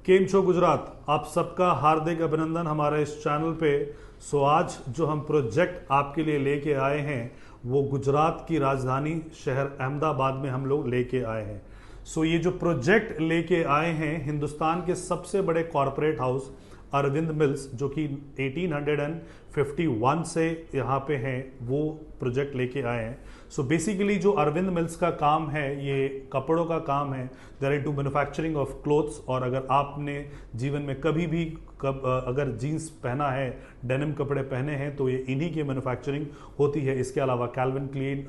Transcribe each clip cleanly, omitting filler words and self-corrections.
केम छो गुजरात, आप सबका हार्दिक अभिनंदन हमारे इस चैनल पे। आज जो हम प्रोजेक्ट आपके लिए लेके आए हैं वो गुजरात की राजधानी शहर अहमदाबाद में हम लोग लेके आए हैं। ये जो प्रोजेक्ट लेके आए हैं हिंदुस्तान के सबसे बड़े कॉरपोरेट हाउस अरविंद मिल्स जो कि 1851 से यहाँ पे हैं, वो प्रोजेक्ट लेके आए हैं। बेसिकली जो अरविंद मिल्स का काम है ये कपड़ों का काम है। They're into manufacturing of clothes. और अगर आपने जीवन में कभी भी अगर जीन्स पहना है, डेनिम कपड़े पहने हैं, तो ये इन्हीं की मैन्युफैक्चरिंग होती है। इसके अलावा कैल्विन क्लेन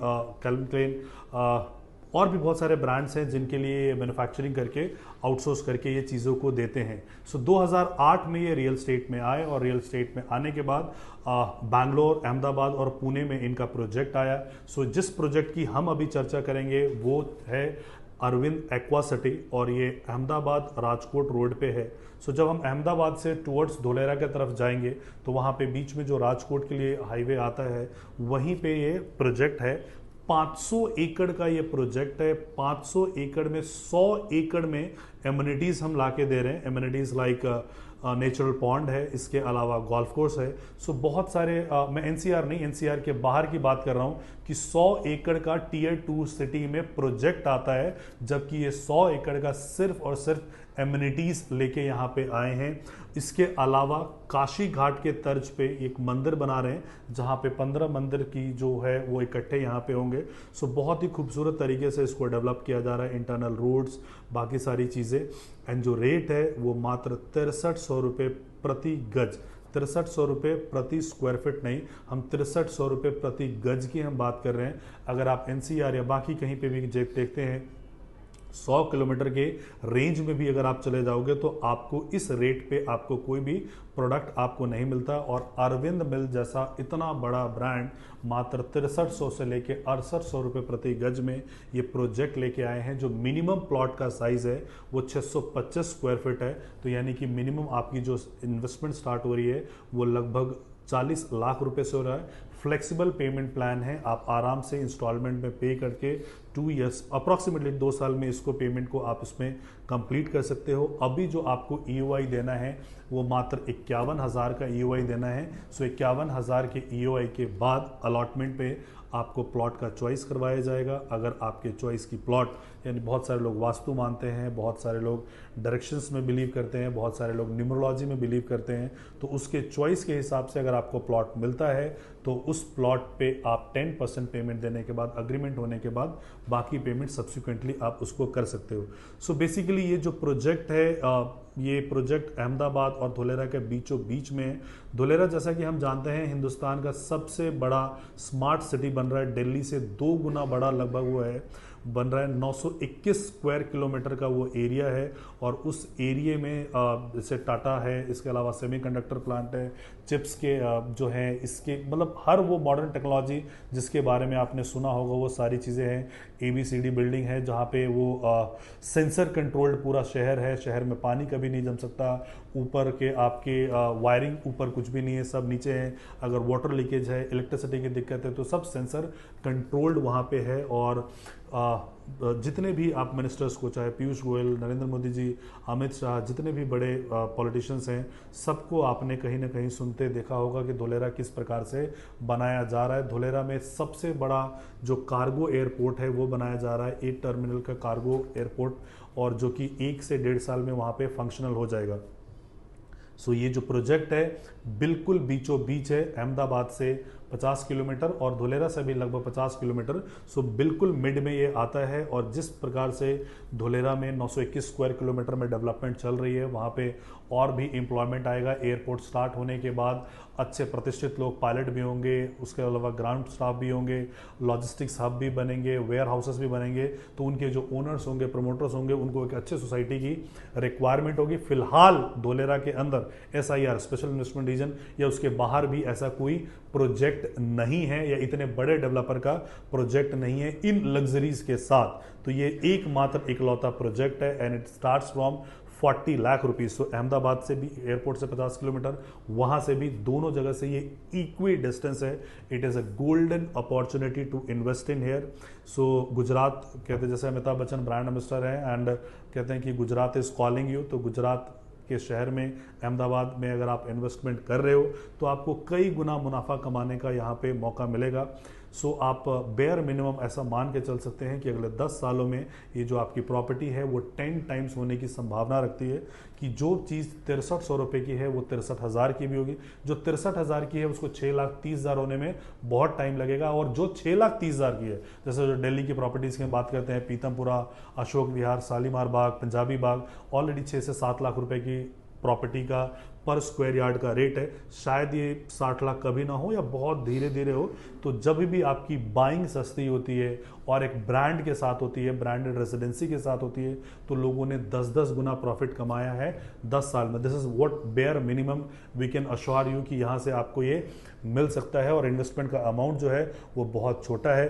और भी बहुत सारे ब्रांड्स हैं जिनके लिए मैन्युफैक्चरिंग करके आउटसोर्स करके ये चीज़ों को देते हैं। 2008 में ये रियल स्टेट में आए और रियल स्टेट में आने के बाद बैंगलोर, अहमदाबाद और पुणे में इनका प्रोजेक्ट आया। जिस प्रोजेक्ट की हम अभी चर्चा करेंगे वो है अरविंद एक्वा सिटी और ये अहमदाबाद राजकोट रोड पे है। जब हम अहमदाबाद से टुवर्ड्स धोलेरा की तरफ जाएंगे तो वहाँ पे बीच में जो राजकोट के लिए हाईवे आता है वहीं पे ये प्रोजेक्ट है। 500 एकड़ का ये प्रोजेक्ट है। 500 एकड़ में 100 एकड़ में एमिनिटीज हम लाके दे रहे हैं। एमिनिटीज लाइक नेचुरल पॉन्ड है, इसके अलावा गोल्फ कोर्स है। बहुत सारे मैं एनसीआर नहीं, एनसीआर के बाहर की बात कर रहा हूं कि 100 एकड़ का टियर 2 सिटी में प्रोजेक्ट आता है, जबकि ये 100 एकड़ का सिर्फ और सिर्फ एमिनिटीज लेके यहाँ पे आए हैं। इसके अलावा काशी घाट के तर्ज पे एक मंदिर बना रहे हैं जहाँ पे 15 मंदिर की जो है वो इकट्ठे यहाँ पे होंगे। बहुत ही खूबसूरत तरीके से इसको डेवलप किया जा रहा है, इंटरनल रोड्स, बाकी सारी चीज़ें। एंड जो रेट है वो मात्र 6300 रुपये प्रति गज। 6300 रुपये प्रति स्क्वायर फीट नहीं, हम 6300 रुपये प्रति गज की हम बात कर रहे हैं। अगर आप एनसीआर या बाकी कहीं पे भी देखते हैं 100 किलोमीटर के रेंज में भी अगर आप चले जाओगे तो आपको इस रेट पे आपको कोई भी प्रोडक्ट आपको नहीं मिलता। और अरविंद मिल जैसा इतना बड़ा ब्रांड मात्र 6300 से लेके 6800 रुपये प्रति गज में ये प्रोजेक्ट लेके आए हैं। जो मिनिमम प्लॉट का साइज है वो 625 स्क्वायर फीट है। तो यानी कि मिनिमम आपकी जो इन्वेस्टमेंट स्टार्ट हो रही है वो लगभग 40 लाख रुपए से हो रहा है। फ्लेक्सिबल पेमेंट प्लान है, आप आराम से इंस्टॉलमेंट में पे करके 2 इयर्स अप्रॉक्सीमेटली 2 साल में इसको पेमेंट को आप इसमें कंप्लीट कर सकते हो। अभी जो आपको ईओआई देना है वो मात्र 51,000 का ईओआई देना है। 51,000 के ईओआई के बाद अलॉटमेंट पे आपको प्लॉट का चॉइस करवाया जाएगा। अगर आपके चॉइस की प्लॉट, यानी बहुत सारे लोग वास्तु मानते हैं, बहुत सारे लोग डायरेक्शंस में बिलीव करते हैं, बहुत सारे लोग न्यूमरोलॉजी में बिलीव करते हैं, तो उसके चॉइस के हिसाब से अगर आपको प्लॉट मिलता है तो उस प्लॉट पे आप 10% पेमेंट देने के बाद, अग्रीमेंट होने के बाद बाकी पेमेंट सब्सिक्वेंटली आप उसको कर सकते हो। बेसिकली ये जो प्रोजेक्ट है ये प्रोजेक्ट अहमदाबाद और धोलेरा के बीचों बीच में है। धोलेरा जैसा कि हम जानते हैं हिंदुस्तान का सबसे बड़ा स्मार्ट सिटी बन रहा है, दिल्ली से 2 गुना बड़ा लगभग वो है, बन रहा है। 921 स्क्वायर किलोमीटर का वो एरिया है और उस एरिया में जैसे टाटा है, इसके अलावा सेमीकंडक्टर प्लांट है, चिप्स के जो है, इसके मतलब हर वो मॉडर्न टेक्नोलॉजी जिसके बारे में आपने सुना होगा वो सारी चीज़ें हैं। ABCD बिल्डिंग है जहाँ पे वो सेंसर कंट्रोल्ड पूरा शहर है। शहर में पानी कभी नहीं जम सकता, ऊपर के आपके वायरिंग ऊपर कुछ भी नहीं है, सब नीचे है। अगर वाटर लीकेज है, इलेक्ट्रिसिटी की दिक्कत है तो सब सेंसर कंट्रोल्ड वहाँ पे है। और जितने भी आप मिनिस्टर्स को, चाहे पीयूष गोयल, नरेंद्र मोदी जी, अमित शाह, जितने भी बड़े पॉलिटिशियंस हैं, सबको आपने कहीं ना कहीं सुनते देखा होगा कि धोलेरा किस प्रकार से बनाया जा रहा है। धोलेरा में सबसे बड़ा जो कार्गो एयरपोर्ट है वो बनाया जा रहा है, 8 टर्मिनल का कार्गो एयरपोर्ट, और जो कि 1 से 1.5 साल में वहाँ पे फंक्शनल हो जाएगा। ये जो प्रोजेक्ट है बिल्कुल बीचों बीच है, अहमदाबाद से 50 किलोमीटर और धोलेरा से भी लगभग 50 किलोमीटर। बिल्कुल मिड में ये आता है। और जिस प्रकार से धोलेरा में 921 स्क्वायर किलोमीटर में डेवलपमेंट चल रही है, वहाँ पे और भी एम्प्लॉयमेंट आएगा। एयरपोर्ट स्टार्ट होने के बाद अच्छे प्रतिष्ठित लोग, पायलट भी होंगे, उसके अलावा ग्राउंड स्टाफ भी होंगे, लॉजिस्टिक्स हब भी बनेंगे, वेयर हाउसेस भी बनेंगे। तो उनके जो ओनर्स होंगे, प्रमोटर्स होंगे, उनको एक अच्छे सोसाइटी की रिक्वायरमेंट होगी। फिलहाल धोलेरा के अंदर SIR स्पेशल इन्वेस्टमेंट रीजन या उसके बाहर भी ऐसा कोई प्रोजेक्ट नहीं है, या इतने बड़े डेवलपर का प्रोजेक्ट नहीं है इन लग्जरीज के साथ। तो ये एकमात्र इकलौता प्रोजेक्ट है and it starts from 40 lakh rupees. Ahmedabad से भी, एयरपोर्ट से 50 किलोमीटर, वहां से भी, दोनों जगह से ये इक्वी डिस्टेंस है। It is a golden opportunity to invest in here. Gujarat कहते हैं, जैसे अमिताभ बच्चन ब्रांड एम्बेसडर हैं एंड कहते हैं कि गुजरात इज कॉलिंग यू, तो गुजरात के शहर में, अहमदाबाद में अगर आप इन्वेस्टमेंट कर रहे हो तो आपको कई गुना मुनाफा कमाने का यहाँ पे मौका मिलेगा। सो आप बेयर मिनिमम ऐसा मान के चल सकते हैं कि अगले 10 सालों में ये जो आपकी प्रॉपर्टी है वो 10 टाइम्स होने की संभावना रखती है, कि जो चीज़ 6300 रुपये की है वो 63,000 की भी होगी, जो 63,000 की है उसको 6,30,000 होने में बहुत टाइम लगेगा, और जो 6,30,000 की है, जैसे जो दिल्ली की प्रॉपर्टीज़ की हम बात करते हैं, पीतमपुरा, अशोक विहार, शालीमार बाग, पंजाबी बाग, ऑलरेडी 6 से 7 लाख रुपए की प्रॉपर्टी का पर स्क्वायर यार्ड का रेट है। शायद ये 60 लाख कभी ना हो या बहुत धीरे धीरे हो। तो जब भी आपकी बाइंग सस्ती होती है और एक ब्रांड के साथ होती है, ब्रांडेड रेजिडेंसी के साथ होती है, तो लोगों ने 10-10 गुना प्रॉफिट कमाया है 10 साल में। This is what bare minimum we can assure you कि यहाँ से आपको ये मिल सकता है, और इन्वेस्टमेंट का अमाउंट जो है वो बहुत छोटा है।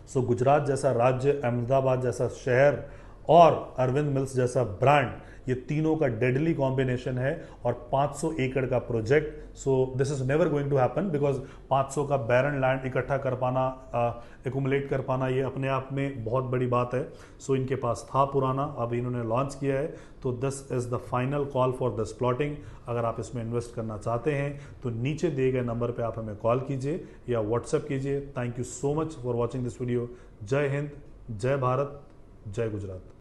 सो गुजरात जैसा राज्य, अहमदाबाद जैसा शहर और अरविंद मिल्स जैसा ब्रांड, ये तीनों का डेडली कॉम्बिनेशन है, और 500 एकड़ का project. So this is never going to happen, because 500 का बैरन लैंड इकट्ठा कर पाना, एक्यूमुलेट कर पाना, ये अपने आप में बहुत बड़ी बात है। सो इनके पास था पुराना, अब इन्होंने लॉन्च किया है, तो this is the final call for this plotting. अगर आप इसमें इन्वेस्ट करना चाहते हैं तो नीचे दिए गए नंबर पे आप हमें कॉल कीजिए या व्हाट्सएप कीजिए। Thank you so much for watching this video. जय हिंद, जय भारत, जय गुजरात।